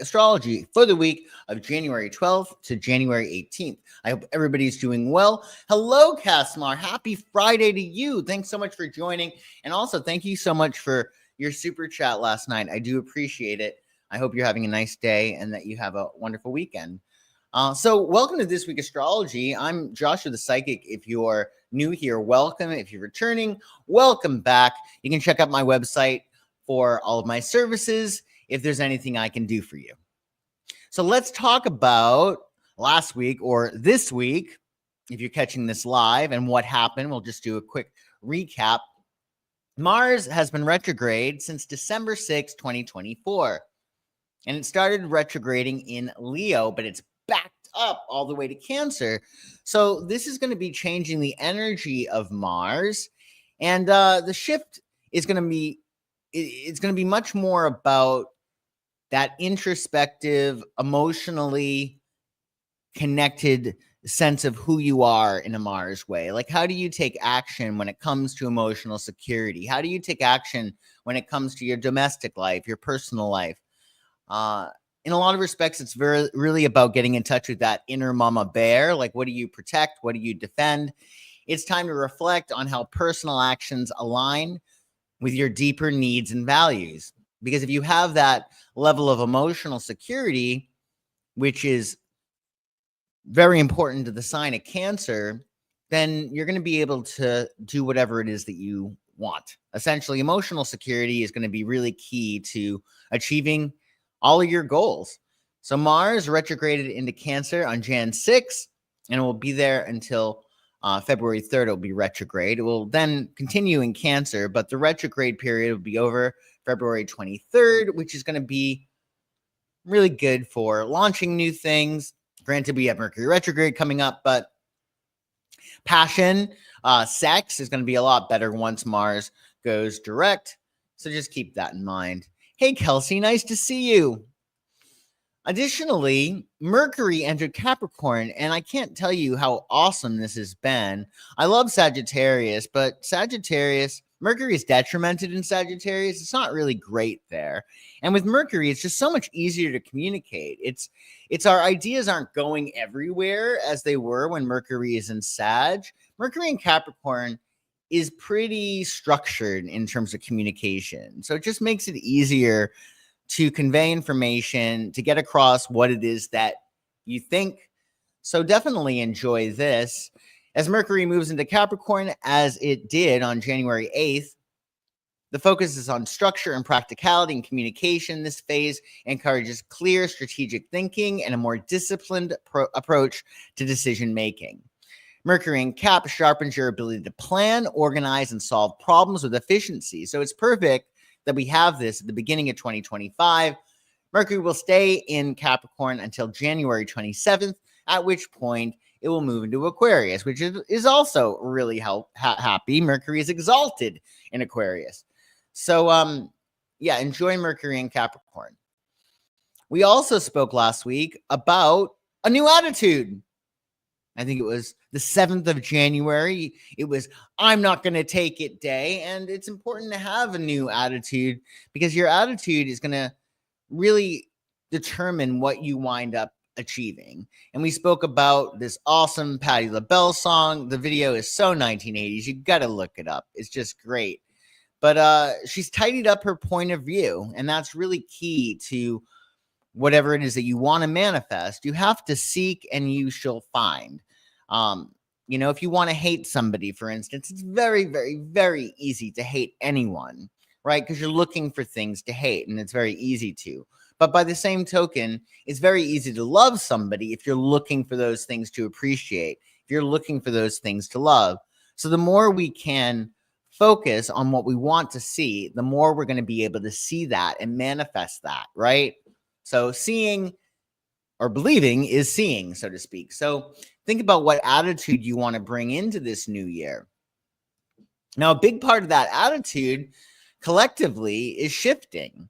astrology for the week of January 12th to January 18th. I hope everybody's doing well. Hello, Casmar. Happy Friday to you. Thanks so much for joining. And also, thank you so much for your super chat last night. I do appreciate it. I hope you're having a nice day and that you have a wonderful weekend. So welcome to This Week Astrology. I'm Joshua the Psychic. If you're new here, welcome. If you're returning, welcome back. You can check out my website for all of my services if there's anything I can do for you. So let's talk about last week or this week, if you're catching this live, and what happened. We'll just do a quick recap. Mars has been retrograde since December 6, 2024. And it started retrograding in Leo, but it's backed up all the way to Cancer. So this is going to be changing the energy of Mars. And the shift is going to be, it's going to be much more about that introspective, emotionally connected sense of who you are in a Mars way. Like, how do you take action when it comes to emotional security? How do you take action when it comes to your domestic life, your personal life? In a lot of respects, it's really about getting in touch with that inner mama bear. Like, what do you protect? What do you defend? It's time to reflect on how personal actions align with your deeper needs and values. Because if you have that level of emotional security, which is very important to the sign of Cancer, then you're going to be able to do whatever it is that you want. Essentially, emotional security is going to be really key to achieving all of your goals. So Mars retrograded into Cancer on Jan 6, and it will be there until February 3rd. It will be retrograde. It will then continue in Cancer, but the retrograde period will be over February 23rd, which is going to be really good for launching new things. Granted, we have Mercury retrograde coming up, but passion, sex is going to be a lot better once Mars goes direct. So just keep that in mind. Hey, Kelsey, nice to see you. Additionally, Mercury entered Capricorn, and I can't tell you how awesome this has been. I love Sagittarius, but Mercury is detrimented in Sagittarius. It's not really great there. And with Mercury, it's just so much easier to communicate. It's our ideas aren't going everywhere as they were when Mercury is in Sag. Mercury in Capricorn is pretty structured in terms of communication. So it just makes it easier to convey information, to get across what it is that you think. So definitely enjoy this. As Mercury moves into Capricorn, as it did on January 8th, the focus is on structure and practicality and communication. This phase encourages clear strategic thinking and a more disciplined approach to decision making. Mercury in Cap sharpens your ability to plan, organize, and solve problems with efficiency. So it's perfect that we have this at the beginning of 2025. Mercury will stay in Capricorn until January 27th, at which point it will move into Aquarius, which is also really happy. Mercury is exalted in Aquarius. So, yeah, enjoy Mercury in Capricorn. We also spoke last week about a new attitude. I think it was the 7th of January. It was, I'm not going to take it day. And it's important to have a new attitude because your attitude is going to really determine what you wind up achieving. And we spoke about this awesome Patti LaBelle song. The video is so 1980s. You got to look it up. It's just great. But she's tidied up her point of view. And that's really key to whatever it is that you want to manifest. You have to seek and you shall find. If you want to hate somebody, for instance, it's very, very, very easy to hate anyone, right? Because you're looking for things to hate, and it's very easy to. But by the same token, it's very easy to love somebody if you're looking for those things to appreciate, if you're looking for those things to love. So the more we can focus on what we want to see, the more we're going to be able to see that and manifest that, right? So seeing or believing is seeing, so to speak. So think about what attitude you want to bring into this new year. Now, a big part of that attitude collectively is shifting.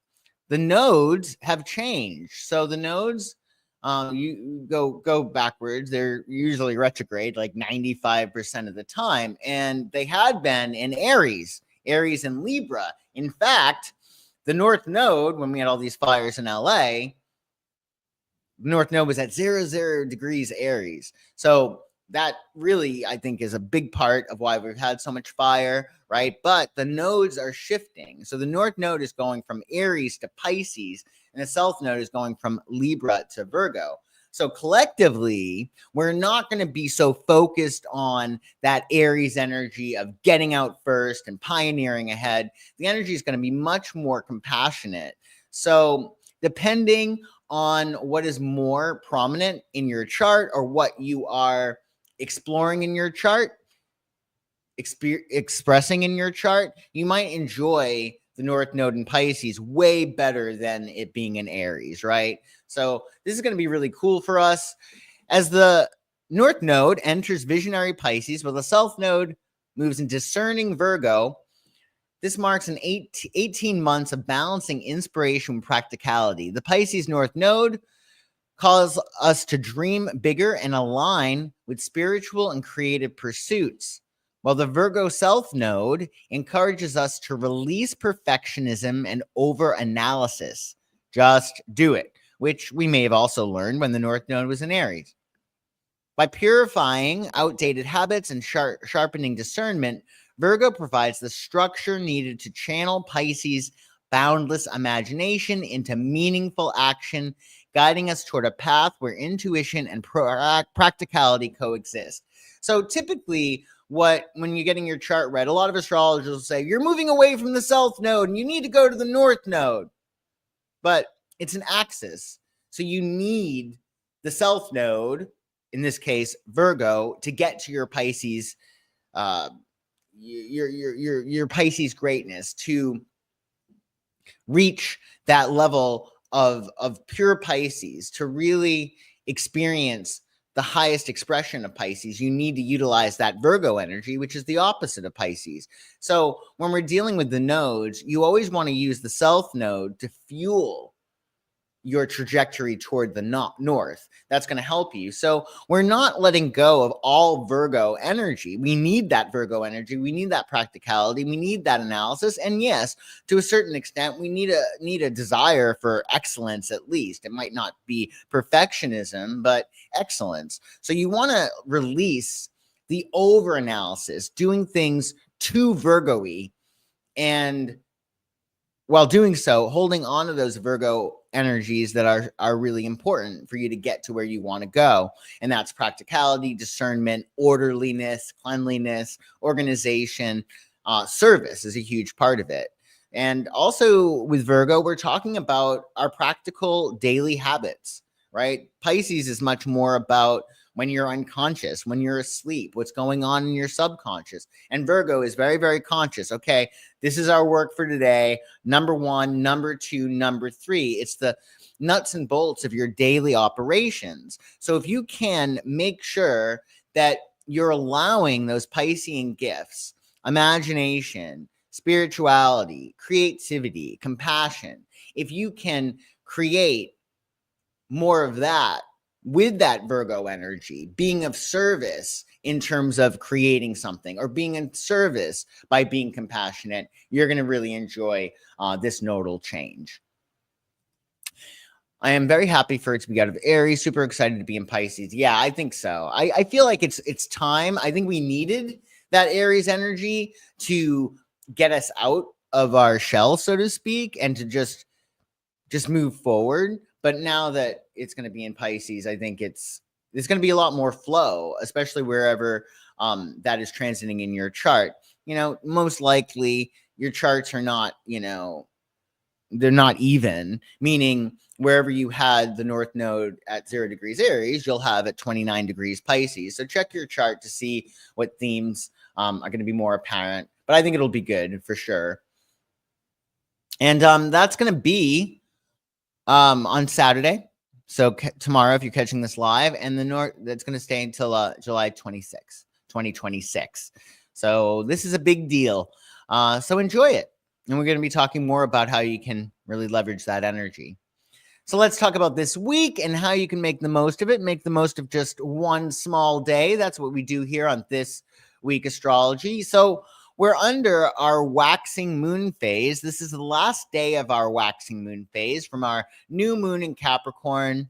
The nodes have changed. So the nodes, you go backwards. They're usually retrograde like 95% of the time. And they had been in Aries and Libra. In fact, the North Node, when we had all these fires in LA, North Node was at 0 degrees Aries. So that really, I think, is a big part of why we've had so much fire, right? But the nodes are shifting. So the North Node is going from Aries to Pisces, and the South Node is going from Libra to Virgo. So collectively, we're not going to be so focused on that Aries energy of getting out first and pioneering ahead. The energy is going to be much more compassionate. So depending on what is more prominent in your chart or what you are exploring in your chart, expressing in your chart, you might enjoy the North Node in Pisces way better than it being in Aries, right? So this is going to be really cool for us. As the North Node enters visionary Pisces, while the South Node moves in discerning Virgo, this marks an 18 months of balancing inspiration and practicality. The Pisces North Node calls us to dream bigger and align with spiritual and creative pursuits, while the Virgo South Node encourages us to release perfectionism and over-analysis. Just do it, which we may have also learned when the North Node was in Aries. By purifying outdated habits and sharpening discernment, Virgo provides the structure needed to channel Pisces' boundless imagination into meaningful action, guiding us toward a path where intuition and practicality coexist. So typically, when you're getting your chart read, a lot of astrologers will say, you're moving away from the South Node and you need to go to the North Node. But it's an axis. So you need the South Node, in this case, Virgo, to get to your Pisces, your Pisces greatness, to reach that level of pure Pisces, to really experience the highest expression of Pisces. You need to utilize that Virgo energy, which is the opposite of Pisces. So when we're dealing with the nodes, you always want to use the South Node to fuel your trajectory toward the north. That's going to help you. So we're not letting go of all Virgo energy. We need that Virgo energy. We need that practicality. We need that analysis. And yes, to a certain extent, we need a desire for excellence at least. It might not be perfectionism, but excellence. So you want to release the over-analysis, doing things too Virgo-y, and while doing so, holding on to those Virgo energies that are really important for you to get to where you want to go. And that's practicality, discernment, orderliness, cleanliness, organization, service is a huge part of it. And also with Virgo, we're talking about our practical daily habits, right? Pisces is much more about when you're unconscious, when you're asleep, what's going on in your subconscious. And Virgo is very, very conscious. Okay, this is our work for today. Number one, number two, number three. It's the nuts and bolts of your daily operations. So if you can make sure that you're allowing those Piscean gifts, imagination, spirituality, creativity, compassion, if you can create more of that with that Virgo energy, being of service in terms of creating something or being in service by being compassionate, you're going to really enjoy this nodal change. I am very happy for it to be out of Aries, super excited to be in Pisces. Yeah, I think so. I feel like it's time. I think we needed that Aries energy to get us out of our shell, so to speak, and to just move forward. But now that it's going to be in Pisces, I think it's going to be a lot more flow, especially wherever that is transiting in your chart. You know, most likely your charts are not, they're not even, meaning wherever you had the North Node at 0 degrees Aries, you'll have at 29 degrees Pisces. So check your chart to see what themes are going to be more apparent. But I think it'll be good for sure. And that's going to be on Saturday. So tomorrow, if you're catching this live, and the North, that's going to stay until July 26, 2026. So this is a big deal. So enjoy it. And we're going to be talking more about how you can really leverage that energy. So let's talk about this week and how you can make the most of it. Make the most of just one small day. That's what we do here on This Week Astrology. So we're under our waxing moon phase. This is the last day of our waxing moon phase from our new moon in Capricorn.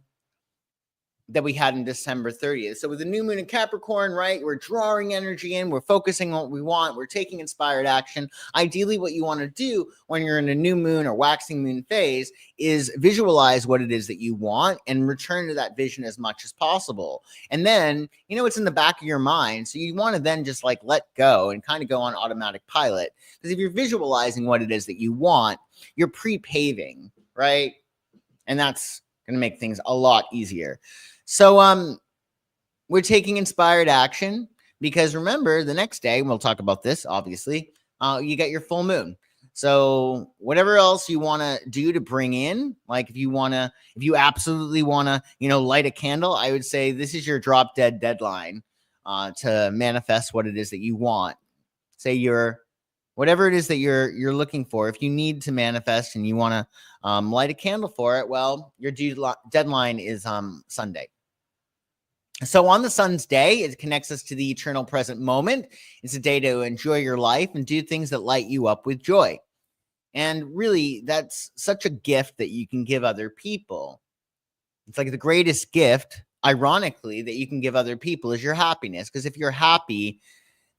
that we had in December 30th. So with the new moon in Capricorn, right, we're drawing energy in, we're focusing on what we want, we're taking inspired action. Ideally, what you want to do when you're in a new moon or waxing moon phase is visualize what it is that you want and return to that vision as much as possible. And then, it's in the back of your mind. So you want to then just like let go and kind of go on automatic pilot. Because if you're visualizing what it is that you want, you're pre-paving, right? And that's going to make things a lot easier. So we're taking inspired action because remember the next day, and we'll talk about this, obviously, you get your full moon. So whatever else you want to do to bring in, like if you absolutely want to, light a candle, I would say this is your drop dead deadline to manifest what it is that you want. Say whatever it is that you're looking for. If you need to manifest and you want to light a candle for it, well, your deadline is Sunday. So on the sun's day, it connects us to the eternal present moment. It's a day to enjoy your life and do things that light you up with joy. And really, that's such a gift that you can give other people. It's like the greatest gift, ironically, that you can give other people is your happiness. Because if you're happy,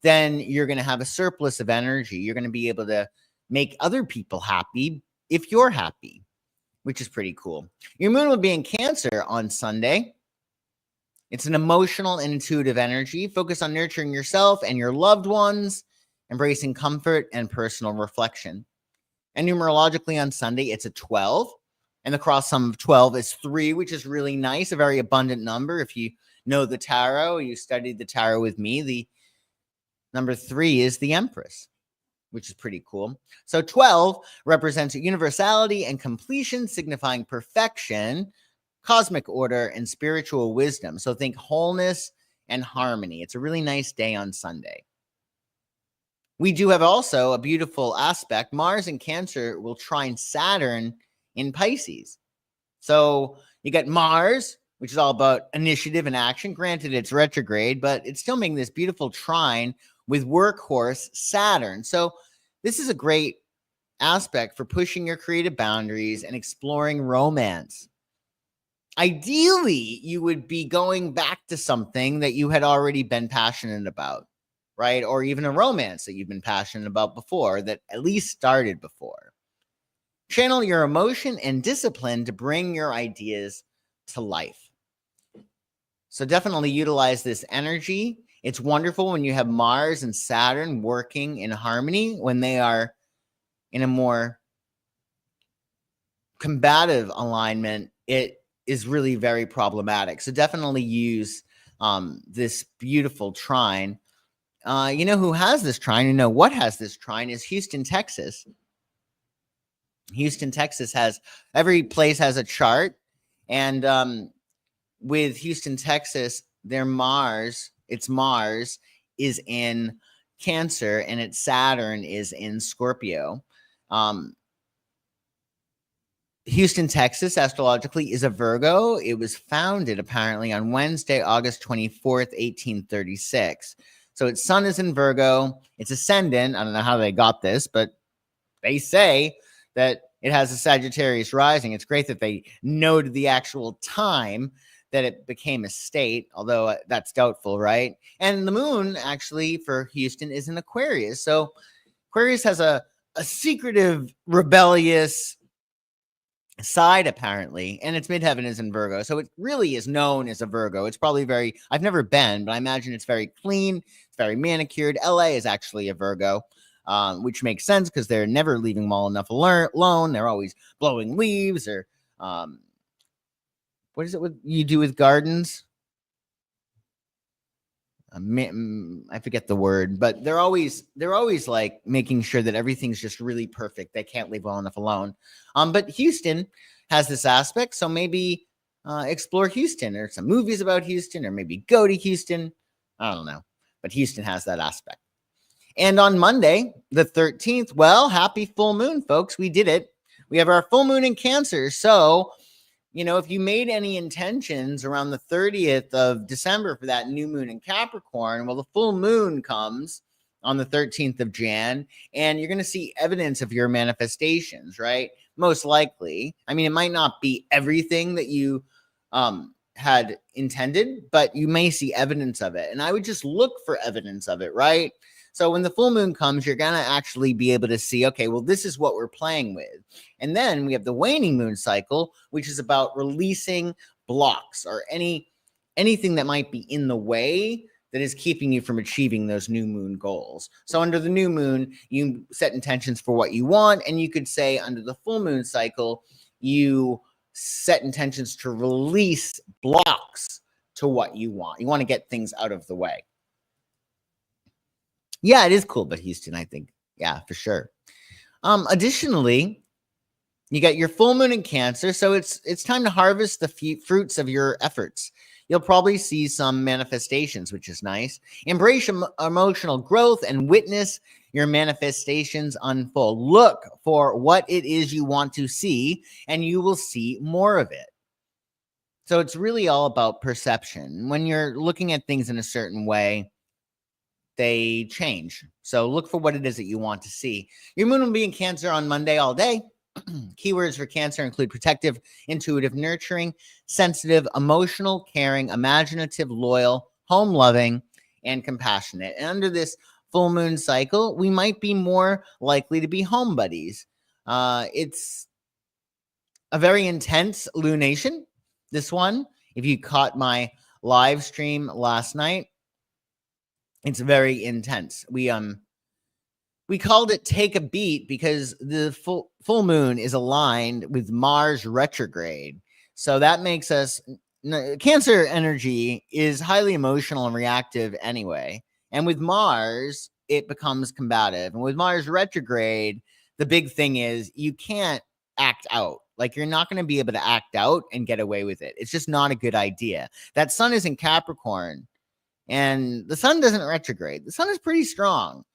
then you're going to have a surplus of energy. You're going to be able to make other people happy if you're happy, which is pretty cool. Your moon will be in Cancer on Sunday. It's an emotional and intuitive energy. Focus on nurturing yourself and your loved ones, embracing comfort and personal reflection. And numerologically on Sunday, it's a 12. And the cross sum of 12 is 3, which is really nice, a very abundant number. If you know the tarot, you studied the tarot with me, the number 3 is the Empress, which is pretty cool. So 12 represents universality and completion, signifying perfection, cosmic order, and spiritual wisdom. So think wholeness and harmony. It's a really nice day on Sunday. We do have also a beautiful aspect. Mars in Cancer will trine Saturn in Pisces. So you got Mars, which is all about initiative and action. Granted, it's retrograde, but it's still making this beautiful trine with workhorse Saturn. So this is a great aspect for pushing your creative boundaries and exploring romance. Ideally, you would be going back to something that you had already been passionate about, right? Or even a romance that you've been passionate about before that at least started before. Channel your emotion and discipline to bring your ideas to life. So definitely utilize this energy. It's wonderful when you have Mars and Saturn working in harmony. When they are in a more combative alignment, it is really very problematic. So definitely use this beautiful trine. Who has this trine? What has this trine is Houston, Texas. Houston, Texas every place has a chart. And with Houston, Texas, Mars is in Cancer and its Saturn is in Scorpio. Houston, Texas, astrologically is a Virgo. It was founded apparently on Wednesday, August 24th, 1836. So its sun is in Virgo. It's ascendant. I don't know how they got this, but they say that it has a Sagittarius rising. It's great that they noted the actual time that it became a state, although that's doubtful, right? And the moon actually for Houston is in Aquarius. So Aquarius has a secretive, rebellious side apparently, and its midheaven is in Virgo, so it really is known as a Virgo. It's probably I've never been, but I imagine it's very clean, it's very manicured. LA is actually a Virgo, which makes sense because they're never leaving well enough alone. They're always blowing leaves or what is it what you do with gardens? I forget the word, but they're always like making sure that everything's just really perfect. They can't leave well enough alone. But Houston has this aspect, so maybe explore Houston or some movies about Houston, or maybe go to Houston. I don't know, but Houston has that aspect. And on Monday, the 13th, well, happy full moon, folks. We did it. We have our full moon in Cancer, so if you made any intentions around the 30th of December for that new moon in Capricorn, well, the full moon comes on the 13th of Jan, and you're going to see evidence of your manifestations, right? Most likely. I mean, it might not be everything that you had intended, but you may see evidence of it. And I would just look for evidence of it, right? So when the full moon comes, you're going to actually be able to see, okay, well, this is what we're playing with. And then we have the waning moon cycle, which is about releasing blocks or anything that might be in the way that is keeping you from achieving those new moon goals. So under the new moon, you set intentions for what you want. And you could say under the full moon cycle, you set intentions to release blocks to what you want. You want to get things out of the way. Yeah, it is cool, but Houston, I think. Yeah, for sure. Additionally, you got your full moon in Cancer, so it's time to harvest the fruits of your efforts. You'll probably see some manifestations, which is nice. Embrace emotional growth and witness your manifestations unfold. Look for what it is you want to see, and you will see more of it. So it's really all about perception. When you're looking at things in a certain way, they change. So look for what it is that you want to see. Your moon will be in Cancer on Monday all day. Keywords for Cancer include protective, intuitive, nurturing, sensitive, emotional, caring, imaginative, loyal, home loving, and compassionate. And under this full moon cycle, we might be more likely to be home buddies. It's a very intense lunation, this one. If you caught my live stream last night, it's very intense. We called it Take a Beat because the full moon is aligned with Mars retrograde. So that makes us Cancer energy is highly emotional and reactive anyway. And with Mars, it becomes combative. And with Mars retrograde, the big thing is you can't act out. Like you're not going to be able to act out and get away with it. It's just not a good idea. That sun is in Capricorn and the sun doesn't retrograde. The sun is pretty strong.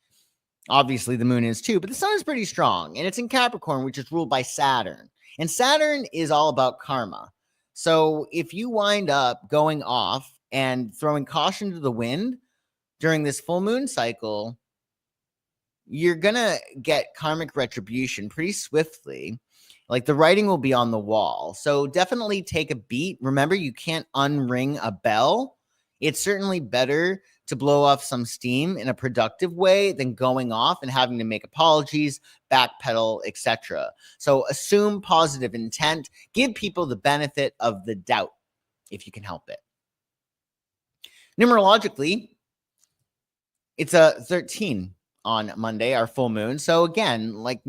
Obviously, the moon is too, but the sun is pretty strong. And it's in Capricorn, which is ruled by Saturn. And Saturn is all about karma. So if you wind up going off and throwing caution to the wind during this full moon cycle, you're going to get karmic retribution pretty swiftly. Like the writing will be on the wall. So definitely take a beat. Remember, you can't unring a bell. It's certainly better to blow off some steam in a productive way than going off and having to make apologies, backpedal, etc. So assume positive intent. Give people the benefit of the doubt if you can help it. Numerologically, it's a 13 on Monday, our full moon. So again, like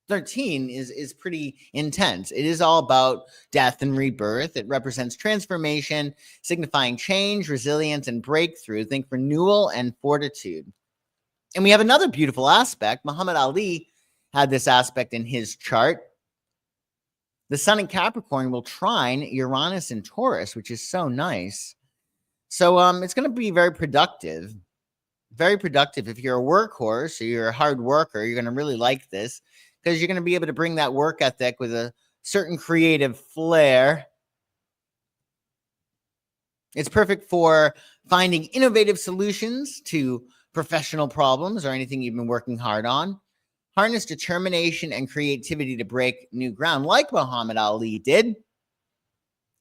13 is pretty intense. It is all about death and rebirth. It represents transformation, signifying change, resilience, and breakthrough. Think renewal and fortitude. And we have another beautiful aspect. Muhammad Ali had this aspect in his chart. The sun in Capricorn will trine Uranus in Taurus, which is so nice. So it's going to be very productive. Very productive. If you're a workhorse or you're a hard worker, you're going to really like this, because you're going to be able to bring that work ethic with a certain creative flair. It's perfect for finding innovative solutions to professional problems or anything you've been working hard on. Harness determination and creativity to break new ground, like Muhammad Ali did.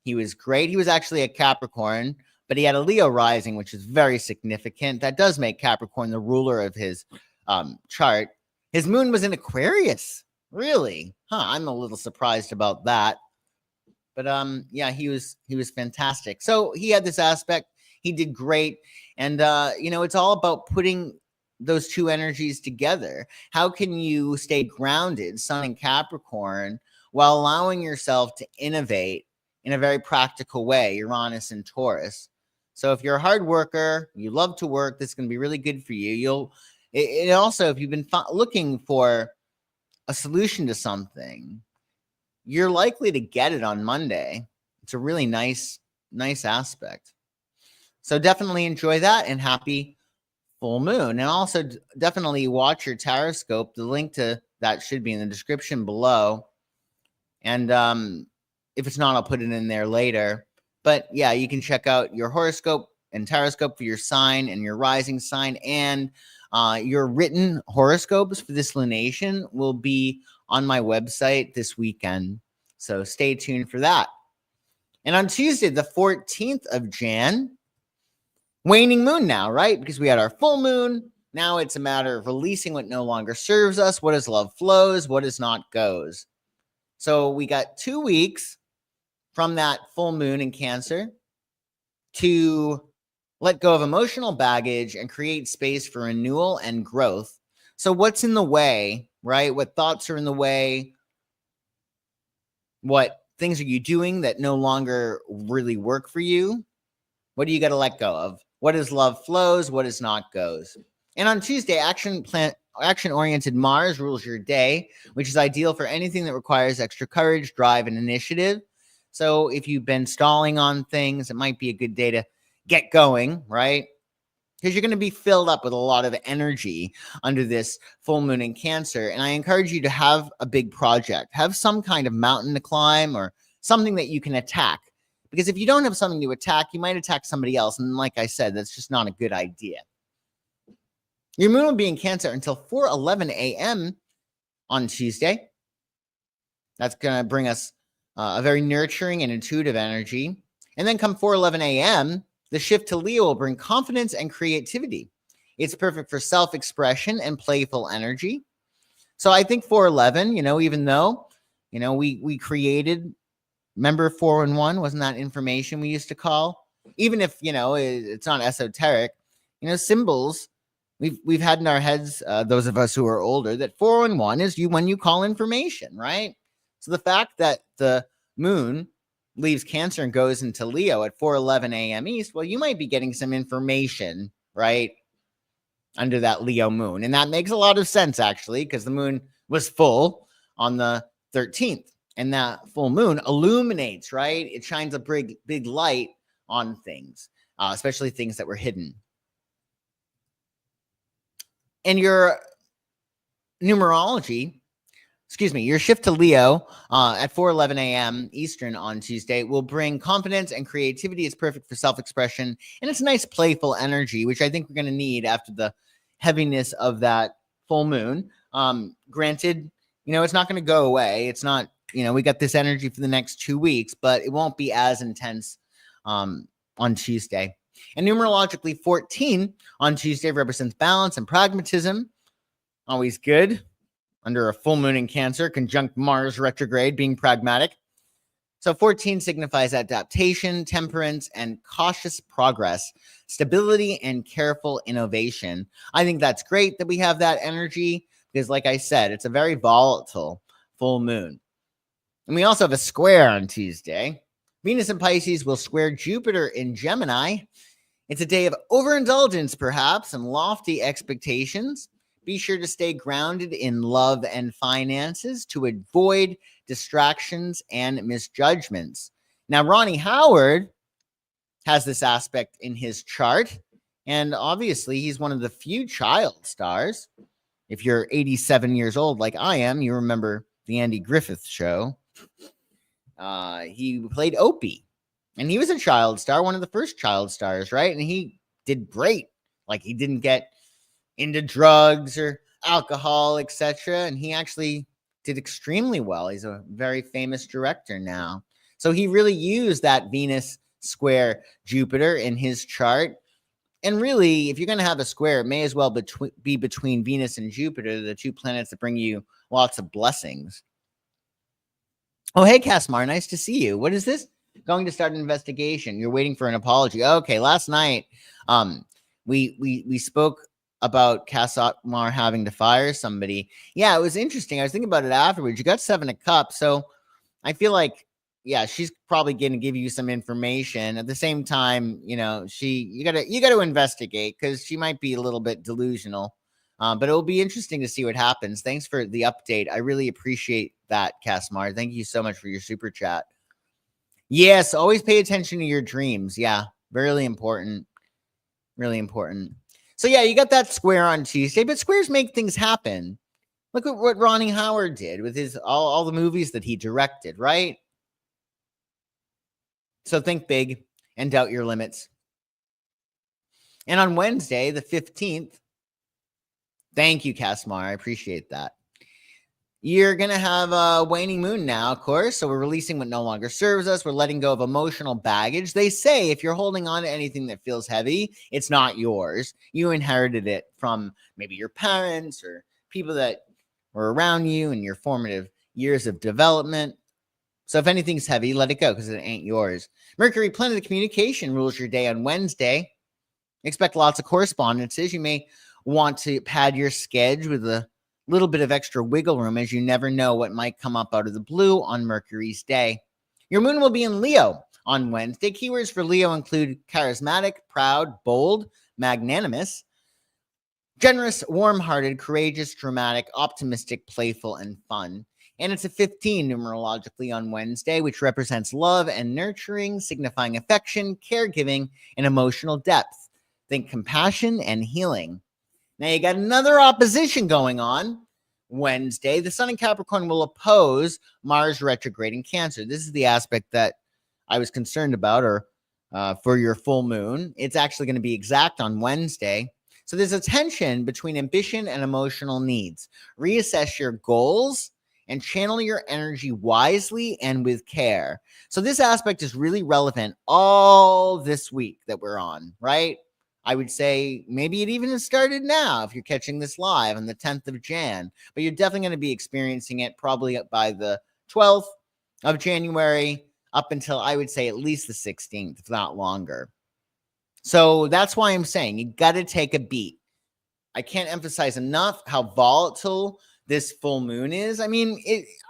He was great. He was actually a Capricorn, but he had a Leo rising, which is very significant. That does make Capricorn the ruler of his chart. His moon was in Aquarius. Really? I'm a little surprised about that. But yeah, he was fantastic. So he had this aspect. He did great. And it's all about putting those two energies together. How can you stay grounded, sun in Capricorn, while allowing yourself to innovate in a very practical way, Uranus and Taurus? So if you're a hard worker, you love to work, this is going to be really good for you. It also, if you've been looking for a solution to something, you're likely to get it on Monday. It's a really nice aspect. So definitely enjoy that, and happy full moon. And also definitely watch your Horoscope. The link to that should be in the description below. And if it's not, I'll put it in there later. But yeah, you can check out your horoscope and Horoscope for your sign and your rising sign, and your written horoscopes for this lunation will be on my website this weekend. So stay tuned for that. And on Tuesday, the 14th of Jan, waning moon now, right? Because we had our full moon. Now it's a matter of releasing what no longer serves us. What is love flows, what is not goes. So we got 2 weeks from that full moon in Cancer to let go of emotional baggage and create space for renewal and growth. So what's in the way, right? What thoughts are in the way? What things are you doing that no longer really work for you? What do you got to let go of? What is love flows? What is not goes? And on Tuesday, action-oriented Mars rules your day, which is ideal for anything that requires extra courage, drive, and initiative. So if you've been stalling on things, it might be a good day to get going, right? Because you're going to be filled up with a lot of energy under this full moon in Cancer. And I encourage you to have a big project, have some kind of mountain to climb or something that you can attack. Because if you don't have something to attack, you might attack somebody else. And like I said, that's just not a good idea. Your moon will be in Cancer until 4:11 a.m. on Tuesday. That's going to bring us a very nurturing and intuitive energy. And then come 4:11 a.m., the shift to Leo will bring confidence and creativity. It's perfect for self-expression and playful energy. So I think 4:11, even though, we created, remember 411, wasn't that information we used to call? Even if, it's not esoteric, symbols, we've had in our heads, those of us who are older, that 411 is when you call information, right? So the fact that the moon leaves Cancer and goes into Leo at 4:11 a.m. East, well, you might be getting some information, right, under that Leo moon. And that makes a lot of sense, actually, because the moon was full on the 13th. And that full moon illuminates, right? It shines a big light on things, especially things that were hidden. And your numerology, your shift to Leo at 4:11 a.m. Eastern on Tuesday will bring confidence and creativity. It's perfect for self-expression, and it's a nice playful energy, which I think we're going to need after the heaviness of that full moon. Granted, it's not going to go away. It's not, we got this energy for the next 2 weeks, but it won't be as intense on Tuesday. And numerologically, 14 on Tuesday represents balance and pragmatism. Always good. Under a full moon in Cancer, conjunct Mars retrograde, being pragmatic. So 14 signifies adaptation, temperance, and cautious progress, stability, and careful innovation. I think that's great that we have that energy because, like I said, it's a very volatile full moon. And we also have a square on Tuesday. Venus in Pisces will square Jupiter in Gemini. It's a day of overindulgence, perhaps, and lofty expectations. Be sure to stay grounded in love and finances to avoid distractions and misjudgments. Now, Ronnie Howard has this aspect in his chart, and obviously he's one of the few child stars. If you're 87 years old like I am, you remember the Andy Griffith show. He played Opie, and he was a child star, one of the first child stars, right? And he did great. Like, he didn't get into drugs or alcohol, etc. And he actually did extremely well. He's a very famous director now. So he really used that Venus square Jupiter in his chart. And really, if you're going to have a square, it may as well be between Venus and Jupiter, the two planets that bring you lots of blessings. Oh, hey, Casmar, nice to see you. What is this? Going to start an investigation. You're waiting for an apology. Okay, last night, we spoke about Casmar having to fire somebody. Yeah, it was interesting. I was thinking about it afterwards. You got 7 of Cups, so I feel like, yeah, she's probably going to give you some information. At the same time, you got to investigate because she might be a little bit delusional. But it will be interesting to see what happens. Thanks for the update. I really appreciate that, Casmar. Thank you so much for your super chat. Yes, always pay attention to your dreams. Yeah, really important. Really important. So yeah, you got that square on Tuesday, but squares make things happen. Look at what Ronnie Howard did with his all the movies that he directed, right? So think big and doubt your limits. And on Wednesday, the 15th, thank you, Casmar. I appreciate that. You're going to have a waning moon now, of course. So we're releasing what no longer serves us. We're letting go of emotional baggage. They say if you're holding on to anything that feels heavy, it's not yours. You inherited it from maybe your parents or people that were around you in your formative years of development. So if anything's heavy, let it go because it ain't yours. Mercury, planet of communication, rules your day on Wednesday. Expect lots of correspondences. You may want to pad your schedule with a little bit of extra wiggle room, as you never know what might come up out of the blue on Mercury's day. Your moon will be in Leo on Wednesday. Keywords for Leo include charismatic, proud, bold, magnanimous, generous, warm-hearted, courageous, dramatic, optimistic, playful, and fun. And it's a 15 numerologically on Wednesday, which represents love and nurturing, signifying affection, caregiving, and emotional depth. Think compassion and healing. Now you got another opposition going on Wednesday. The Sun in Capricorn will oppose Mars retrograde in Cancer. This is the aspect that I was concerned about, or for your full moon. It's actually going to be exact on Wednesday. So there's a tension between ambition and emotional needs. Reassess your goals and channel your energy wisely and with care. So this aspect is really relevant all this week that we're on, right? I would say maybe it even has started now if you're catching this live on the 10th of Jan, but you're definitely going to be experiencing it probably by the 12th of January up until I would say at least the 16th, if not longer. So that's why I'm saying you got to take a beat. I can't emphasize enough how volatile this full moon is. I mean,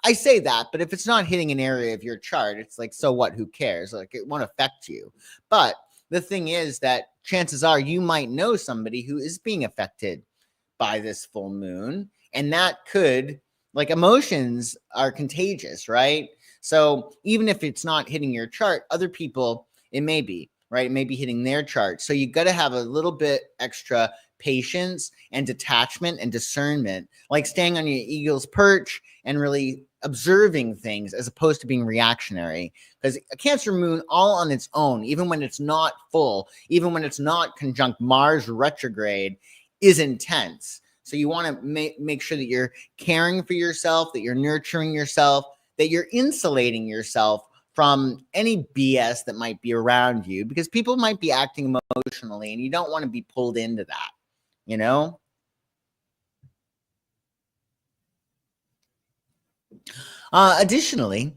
I say that, but if it's not hitting an area of your chart, it's like, so what? Who cares? Like, it won't affect you. But the thing is that chances are you might know somebody who is being affected by this full moon, and that could, like, emotions are contagious, right? So even if it's not hitting your chart, other people, it may be, right? It may be hitting their chart. So you got to have a little bit extra patience and detachment and discernment, like staying on your eagle's perch and really observing things as opposed to being reactionary. Because a Cancer moon all on its own, even when it's not full, even when it's not conjunct Mars retrograde, is intense. So you want to make sure that you're caring for yourself, that you're nurturing yourself, that you're insulating yourself from any BS that might be around you, because people might be acting emotionally and you don't want to be pulled into that, you know? Additionally,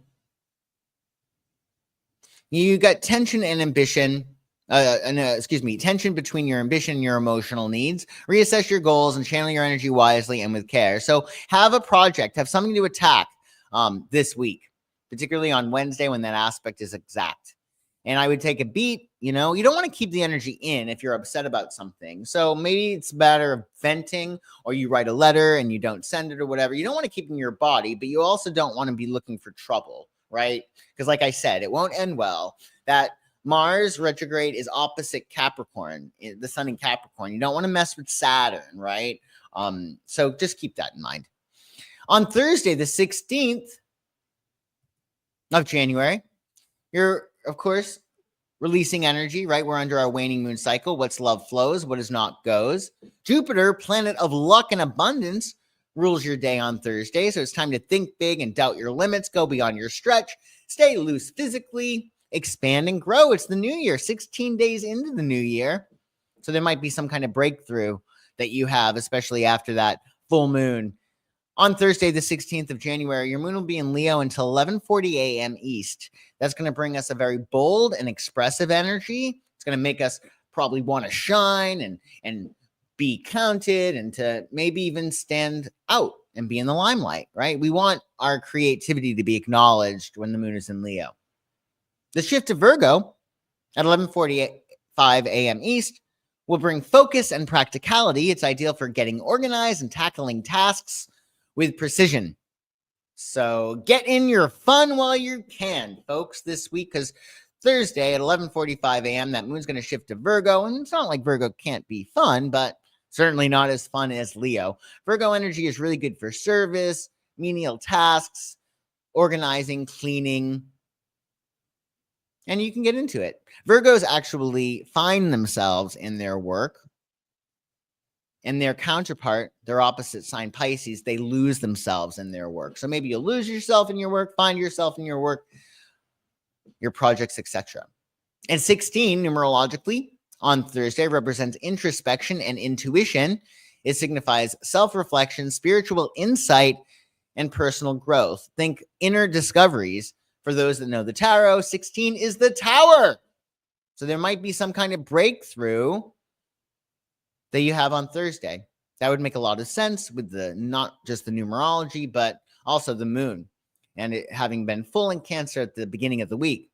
you got tension and ambition. Tension between your ambition and your emotional needs. Reassess your goals and channel your energy wisely and with care. So have a project, have something to attack this week, particularly on Wednesday when that aspect is exact. And I would take a beat. You know, you don't want to keep the energy in if you're upset about something. So maybe it's a matter of venting, or you write a letter and you don't send it or whatever. You don't want to keep it in your body, but you also don't want to be looking for trouble, right? Because like I said, it won't end well. That Mars retrograde is opposite Capricorn, the Sun in Capricorn. You don't want to mess with Saturn, right? So just keep that in mind. On Thursday, the 16th of January, you're, of course, releasing energy, right? We're under our waning moon cycle. What's love flows, what is not goes. Jupiter, planet of luck and abundance, rules your day on Thursday. So it's time to think big and doubt your limits, go beyond your stretch, stay loose physically, expand and grow. It's the new year, 16 days into the new year. So there might be some kind of breakthrough that you have, especially after that full moon. On Thursday, the 16th of January, your moon will be in Leo until 11:40 a.m. East. That's going to bring us a very bold and expressive energy. It's going to make us probably want to shine and be counted, and to maybe even stand out and be in the limelight, right? We want our creativity to be acknowledged when the moon is in Leo. The shift to Virgo at 11:45 a.m. East will bring focus and practicality. It's ideal for getting organized and tackling tasks with precision. So get in your fun while you can, folks, this week, because Thursday at 11:45 a.m., that moon's going to shift to Virgo. And it's not like Virgo can't be fun, but certainly not as fun as Leo. Virgo energy is really good for service, menial tasks, organizing, cleaning, and you can get into it. Virgos actually find themselves in their work and their counterpart, their opposite sign Pisces, they lose themselves in their work. So maybe you'll lose yourself in your work, find yourself in your work, your projects, etc. And 16, numerologically, on Thursday represents introspection and intuition. It signifies self-reflection, spiritual insight, and personal growth. Think inner discoveries. For those that know the tarot, 16 is the Tower. So there might be some kind of breakthrough that you have on Thursday. That would make a lot of sense with the not just the numerology, but also the moon and it having been full in Cancer at the beginning of the week.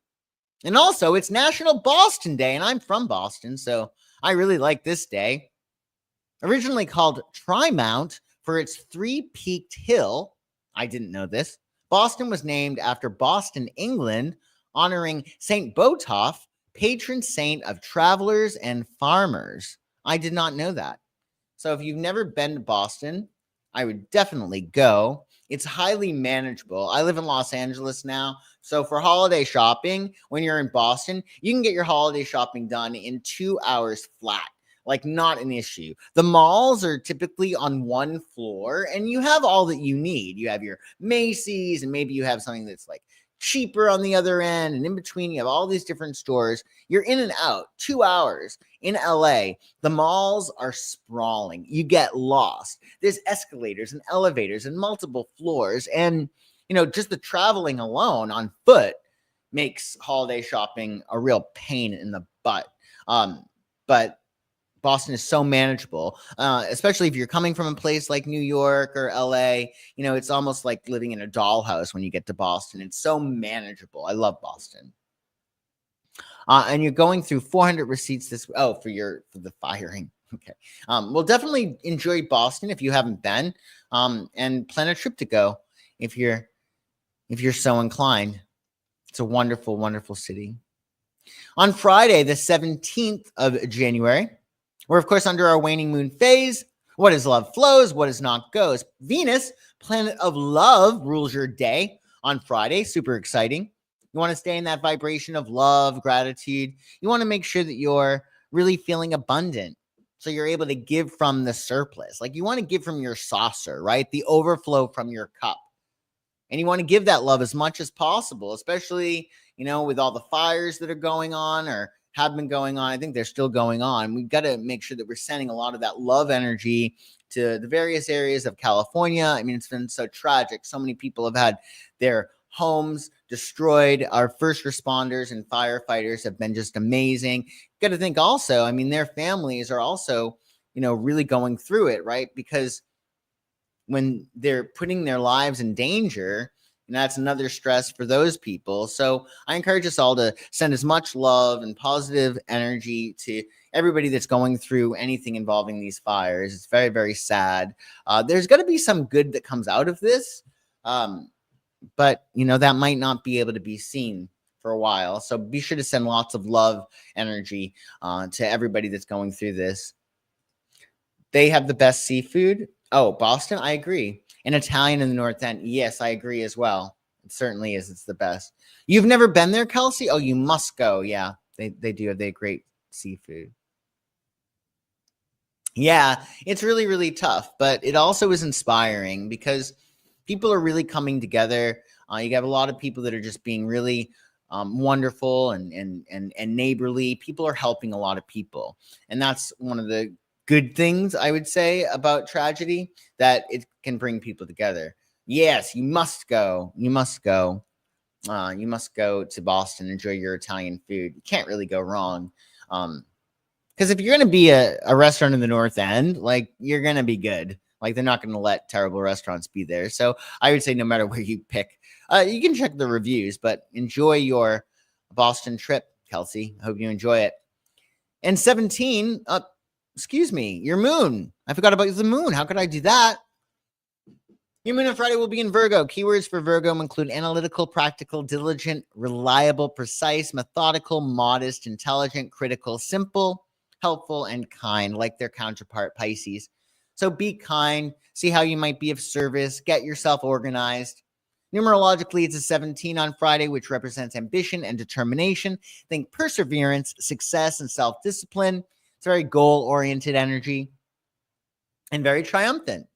And also, it's National Boston Day, and I'm from Boston, so I really like this day. Originally called Trimount for its three-peaked hill, I didn't know this. Boston was named after Boston, England, honoring St. Botolph, patron saint of travelers and farmers. I did not know that. So if you've never been to Boston, I would definitely go. It's highly manageable. I live in Los Angeles now. So for holiday shopping, when you're in Boston, you can get your holiday shopping done in 2 hours flat. Like, not an issue. The malls are typically on one floor and you have all that you need. You have your Macy's and maybe you have something that's like cheaper on the other end. And in between, you have all these different stores. You're in and out 2 hours. In LA, the malls are sprawling. You get lost. There's escalators and elevators and multiple floors. And, just the traveling alone on foot makes holiday shopping a real pain in the butt. But Boston is so manageable, especially if you're coming from a place like New York or LA. It's almost like living in a dollhouse when you get to Boston. It's so manageable. I love Boston. And you're going through 400 receipts for the firing. Okay. We'll definitely enjoy Boston if you haven't been, and plan a trip to go if you're so inclined. It's a wonderful, wonderful city. On Friday, the 17th of January, we're, of course, under our waning moon phase. What is love flows, what is not goes. Venus, planet of love, rules your day on Friday. Super exciting. You want to stay in that vibration of love, gratitude. You want to make sure that you're really feeling abundant. So you're able to give from the surplus. Like, you want to give from your saucer, right? The overflow from your cup. And you want to give that love as much as possible, especially, with all the fires that are going on or have been going on. I think they're still going on. We've got to make sure that we're sending a lot of that love energy to the various areas of California. I mean, it's been so tragic. So many people have had their homes destroyed. Our first responders and firefighters have been just amazing. Got to think also, I mean, their families are also, really going through it, right? Because when they're putting their lives in danger, that's another stress for those people. So I encourage us all to send as much love and positive energy to everybody that's going through anything involving these fires. It's very, very sad. There's going to be some good that comes out of this. But, that might not be able to be seen for a while. So be sure to send lots of love energy to everybody that's going through this. They have the best seafood. Oh, Boston, I agree. And Italian in the North End. Yes, I agree as well. It certainly is. It's the best. You've never been there, Kelsey? Oh, you must go. Yeah, they do. They have great seafood. Yeah, it's really, really tough, but it also is inspiring because people are really coming together. You have a lot of people that are just being really wonderful and neighborly. People are helping a lot of people. And that's one of the good things I would say about tragedy, that it can bring people together. Yes, you must go. You must go. You must go to Boston, enjoy your Italian food. You can't really go wrong. Because if you're going to be a restaurant in the North End, like, you're going to be good. Like, they're not going to let terrible restaurants be there. So I would say no matter where you pick, you can check the reviews, but enjoy your Boston trip, Kelsey. I hope you enjoy it. And 17, excuse me, your moon. I forgot about the moon. How could I do that? Your moon on Friday will be in Virgo. Keywords for Virgo include analytical, practical, diligent, reliable, precise, methodical, modest, intelligent, critical, simple, helpful, and kind, like their counterpart Pisces. So be kind, see how you might be of service, get yourself organized. Numerologically, it's a 17 on Friday, which represents ambition and determination. Think perseverance, success, and self-discipline. It's very goal-oriented energy. and very triumphant.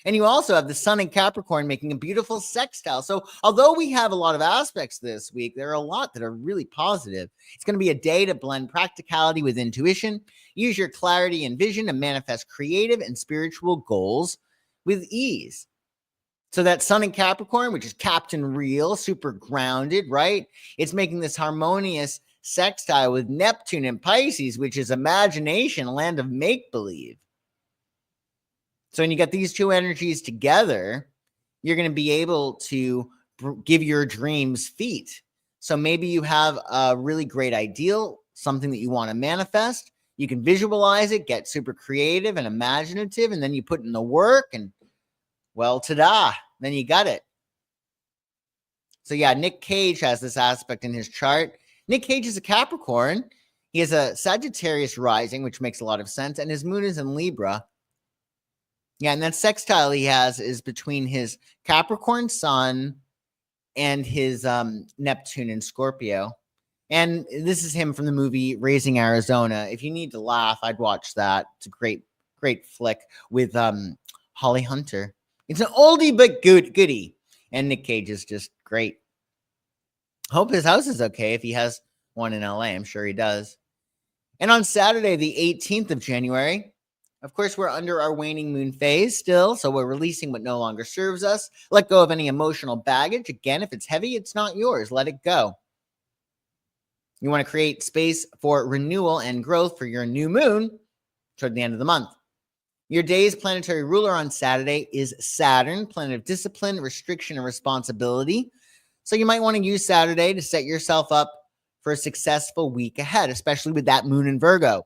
And you also have the sun in Capricorn making a beautiful sextile. So although we have a lot of aspects this week, there are a lot that are really positive. It's going to be a day to blend practicality with intuition, use your clarity and vision to manifest creative and spiritual goals with ease. So that sun in Capricorn, which is Captain Real, super grounded, right? It's making this harmonious sextile with Neptune and Pisces, which is imagination, a land of make-believe. So when you get these two energies together, you're going to be able to give your dreams feet. So maybe you have a really great ideal, something that you want to manifest. You can visualize it, get super creative and imaginative, and then you put in the work and, well, ta-da, then you got it. So yeah, Nick Cage has this aspect in his chart. Nick Cage is a Capricorn. He has a Sagittarius rising, which makes a lot of sense, and his moon is in Libra. Yeah, and that sextile he has is between his Capricorn sun and his Neptune in Scorpio. And this is him from the movie Raising Arizona. If you need to laugh, I'd watch that. It's a great flick with Holly Hunter. It's an oldie but goodie. And Nick Cage is just great. Hope his house is okay if he has one in LA. I'm sure he does. And on Saturday, the 18th of January, of course, we're under our waning moon phase still, so we're releasing what no longer serves us. Let go of any emotional baggage. Again, if it's heavy, it's not yours. Let it go. You want to create space for renewal and growth for your new moon toward the end of the month. Your day's planetary ruler on Saturday is Saturn, planet of discipline, restriction, and responsibility. So you might want to use Saturday to set yourself up for a successful week ahead, especially with that moon in Virgo.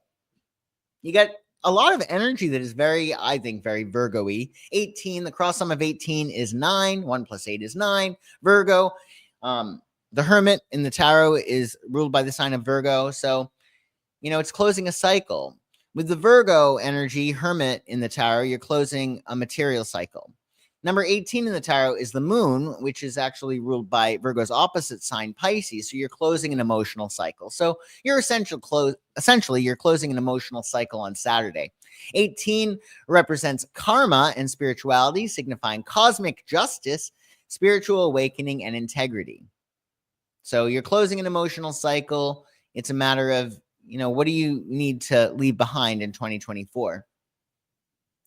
You got a lot of energy that is very, I think, very Virgo-y. 18, the cross sum of 18 is 9. 1 plus 8 is 9. Virgo, the Hermit in the tarot is ruled by the sign of Virgo. So, it's closing a cycle. With the Virgo energy, Hermit in the tarot, you're closing a material cycle. Number 18 in the tarot is the moon, which is actually ruled by Virgo's opposite sign, Pisces. So you're closing an emotional cycle. So you're essentially you're closing an emotional cycle on Saturday. 18 represents karma and spirituality, signifying cosmic justice, spiritual awakening, and integrity. So you're closing an emotional cycle. It's a matter of, what do you need to leave behind in 2024?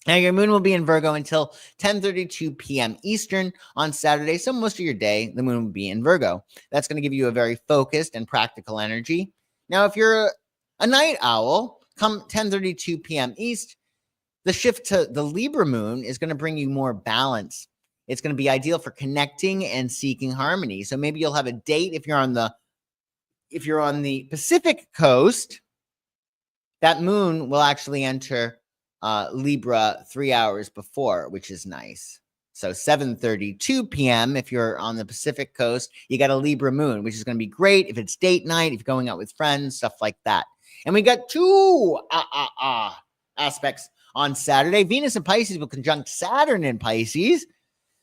Now, your moon will be in Virgo until 10:32 p.m. Eastern on Saturday. So most of your day, the moon will be in Virgo. That's going to give you a very focused and practical energy. Now, if you're a night owl, come 10:32 p.m. East, the shift to the Libra moon is going to bring you more balance. It's going to be ideal for connecting and seeking harmony. So maybe you'll have a date if you're on the Pacific coast. That moon will actually enter Libra 3 hours before, which is nice. So 7:32 p.m. if you're on the Pacific coast, you got a Libra moon, which is going to be great if it's date night, if you're going out with friends, stuff like that. And we got two aspects on Saturday. Venus in Pisces will conjunct Saturn in Pisces.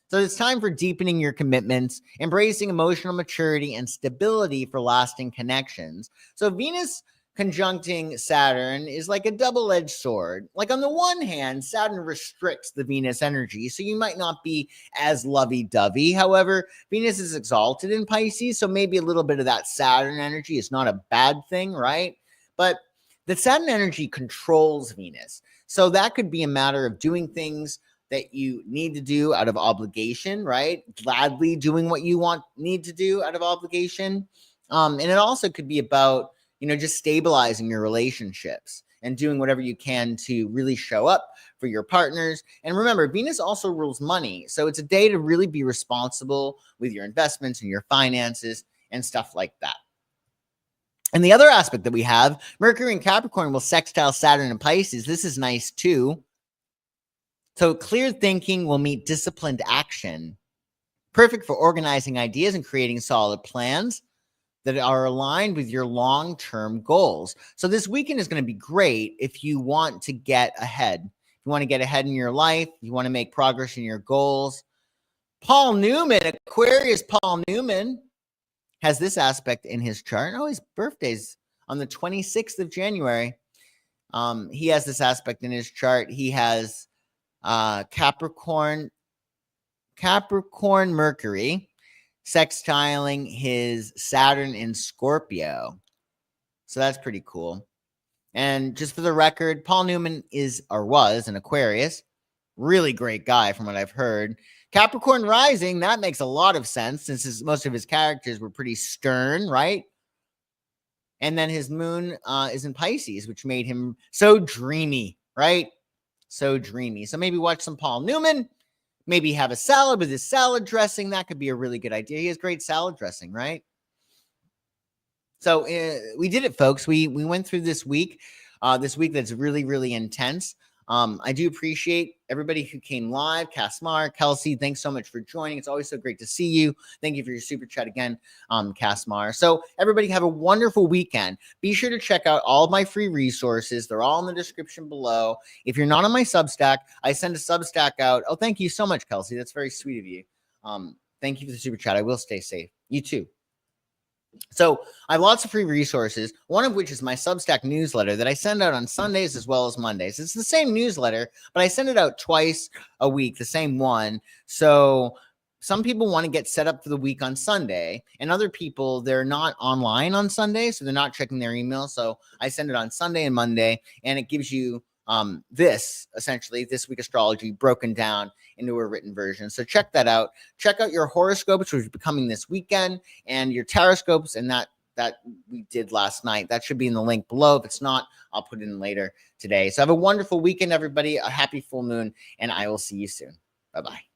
So it's time for deepening your commitments, embracing emotional maturity and stability for lasting connections. So Venus conjuncting Saturn is like a double-edged sword. Like on the one hand, Saturn restricts the Venus energy, so you might not be as lovey-dovey. However, Venus is exalted in Pisces, so maybe a little bit of that Saturn energy is not a bad thing, right? But the Saturn energy controls Venus. So that could be a matter of doing things that you need to do out of obligation, right? Gladly doing what you need to do out of obligation. And it also could be about, just stabilizing your relationships and doing whatever you can to really show up for your partners. And remember, Venus also rules money. So it's a day to really be responsible with your investments and your finances and stuff like that. And the other aspect that we have, Mercury in Capricorn will sextile Saturn and Pisces. This is nice too. So clear thinking will meet disciplined action. Perfect for organizing ideas and creating solid plans that are aligned with your long-term goals. So this weekend is going to be great if you want to get ahead. If you want to get ahead in your life, you want to make progress in your goals. Paul Newman, Aquarius Paul Newman, has this aspect in his chart. Oh, his birthday's on the 26th of January. He has this aspect in his chart. He has Capricorn Mercury sextiling his Saturn in Scorpio. So that's pretty cool. And just for the record, Paul Newman was an Aquarius. Really great guy from what I've heard. Capricorn rising, that makes a lot of sense since most of his characters were pretty stern, right? And then his moon is in Pisces, which made him so dreamy, right? So dreamy. So maybe watch some Paul Newman. Maybe have a salad with his salad dressing. That could be a really good idea. He has great salad dressing, right? So we did it, folks. We went through this week that's really, really intense. I do appreciate everybody who came live. Casmar, Kelsey, thanks so much for joining. It's always so great to see you. Thank you for your super chat again, Casmar. So everybody have a wonderful weekend. Be sure to check out all of my free resources. They're all in the description below. If you're not on my Substack, I send a Substack out. Oh, thank you so much, Kelsey. That's very sweet of you. Thank you for the super chat. I will stay safe. You too. So I have lots of free resources, one of which is my Substack newsletter that I send out on Sundays as well as Mondays. It's the same newsletter, but I send it out twice a week, the same one. So some people want to get set up for the week on Sunday, and other people, they're not online on Sunday, so they're not checking their email. So I send it on Sunday and Monday, and it gives you this week astrology broken down into a written version. So check that out. Check out your horoscopes, which will be coming this weekend, and your taroscopes, and that we did last night. That should be in the link below. If it's not, I'll put it in later today. So have a wonderful weekend, everybody. A happy full moon, and I will see you soon. Bye-bye.